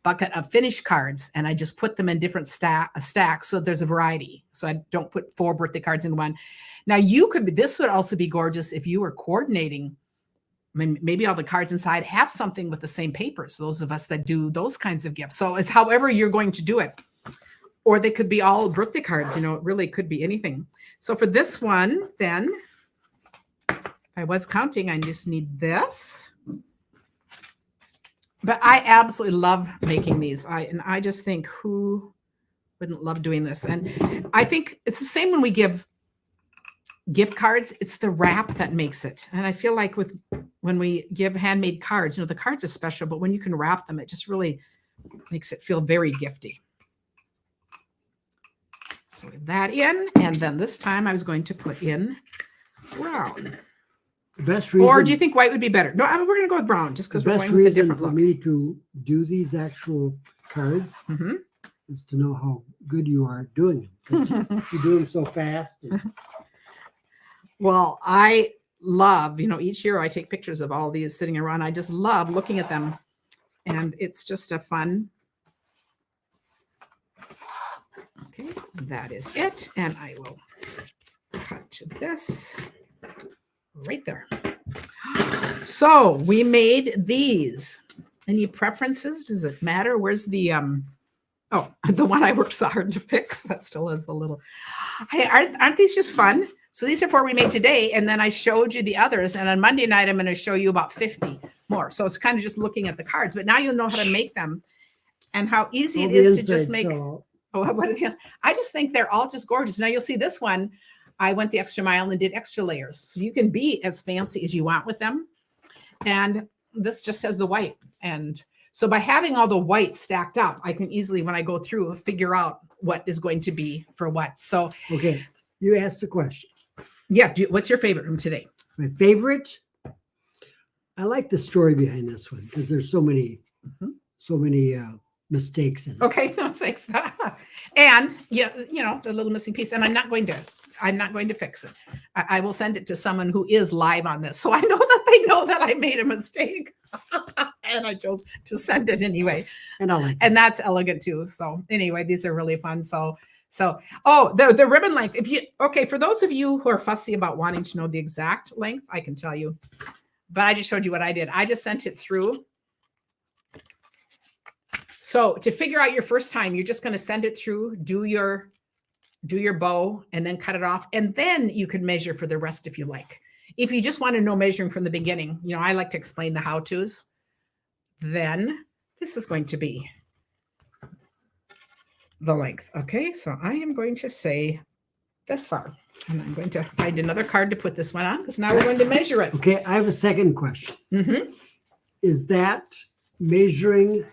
bucket of finished cards and I just put them in different stacks so there's a variety. So I don't put 4 birthday cards in one. Now this would also be gorgeous if you were coordinating. I mean, maybe all the cards inside have something with the same paper. So those of us that do those kinds of gifts. So it's however you're going to do it. Or they could be all birthday cards. You know, it really could be anything. So for this one, then, I was counting, I just need this. But I absolutely love making these. I just think, who wouldn't love doing this? And I think it's the same when we give gift cards. It's the wrap that makes it. And I feel like when we give handmade cards, you know, the cards are special, but when you can wrap them, it just really makes it feel very gifty. So leave that in. And then this time I was going to put in brown. The best reason, or do you think white would be better? No, we're going to go with brown just because we're going with a different look. The best reason for me to do these actual cards is to know how good you are doing them. You do them so fast. Well, I love, you know, each year I take pictures of all these sitting around. I just love looking at them. And it's just a fun. Okay, that is it. And I will cut this right there. So we made these. Any preferences? Does it matter? Where's the oh, the one I worked so hard to fix? That still has the little. Hey, aren't these just fun? So these are 4 we made today, and then I showed you the others. And on Monday night, I'm going to show you about 50 more. So it's kind of just looking at the cards, but now you'll know how to make them and how easy it is to just make. Oh, what are the, I just think they're all just gorgeous. Now you'll see this one. I went the extra mile and did extra layers. So you can be as fancy as you want with them. And this just has the white. And so by having all the white stacked up, I can easily, when I go through, figure out what is going to be for what. So, okay, you asked the question. Yeah. What's your favorite from today? My favorite? I like the story behind this one because there's so many mistakes in it. Okay, mistakes. And yeah, you know, the little missing piece. And I'm not going to fix it. I will send it to someone who is live on this. So I know that they know that I made a mistake. And I chose to send it anyway. And that's elegant too. So anyway, these are really fun. So oh, the ribbon length. For those of you who are fussy about wanting to know the exact length, I can tell you. But I just showed you what I did. I just sent it through. So to figure out your first time, you're just going to send it through, do your do your bow, and then cut it off. And then you could measure for the rest if you like. If you just want to know measuring from the beginning, I like to explain the how-tos. Then this is going to be the length. Okay, so I am going to say this far. And I'm going to find another card to put this one on because now we're going to measure it. Okay, I have a second question. Mm-hmm. Is that measuring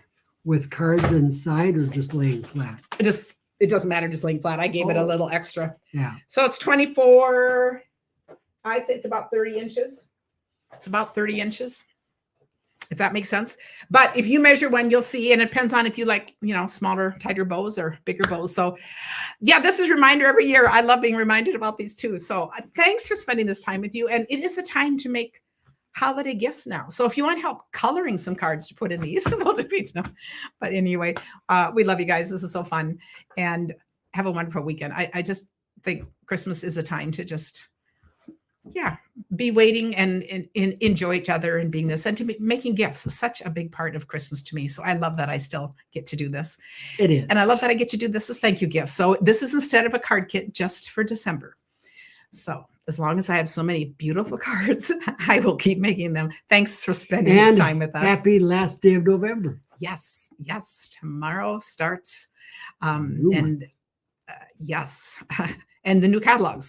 with cards inside or just laying flat? It doesn't matter, just laying flat. I gave it a little extra. Yeah. So it's 24, I'd say it's about 30 inches. It's about 30 inches, if that makes sense. But if you measure one, you'll see, and it depends on if you like, smaller, tighter bows or bigger bows. So yeah, this is a reminder every year. I love being reminded about these too. So thanks for spending this time with you. And it is the time to make holiday gifts now. So if you want help coloring some cards to put in these, we'll do it. But anyway, we love you guys. This is so fun, and have a wonderful weekend. I just think Christmas is a time to just, be waiting and enjoy each other and being this, and to be making gifts is such a big part of Christmas to me. So I love that I still get to do this. It is. And I love that I get to do this as thank you gifts. So this is instead of a card kit just for December. So as long as I have so many beautiful cards, I will keep making them. Thanks for spending this time with us. Happy last day of November. Yes. Tomorrow starts. New one. Yes. And the new catalogs.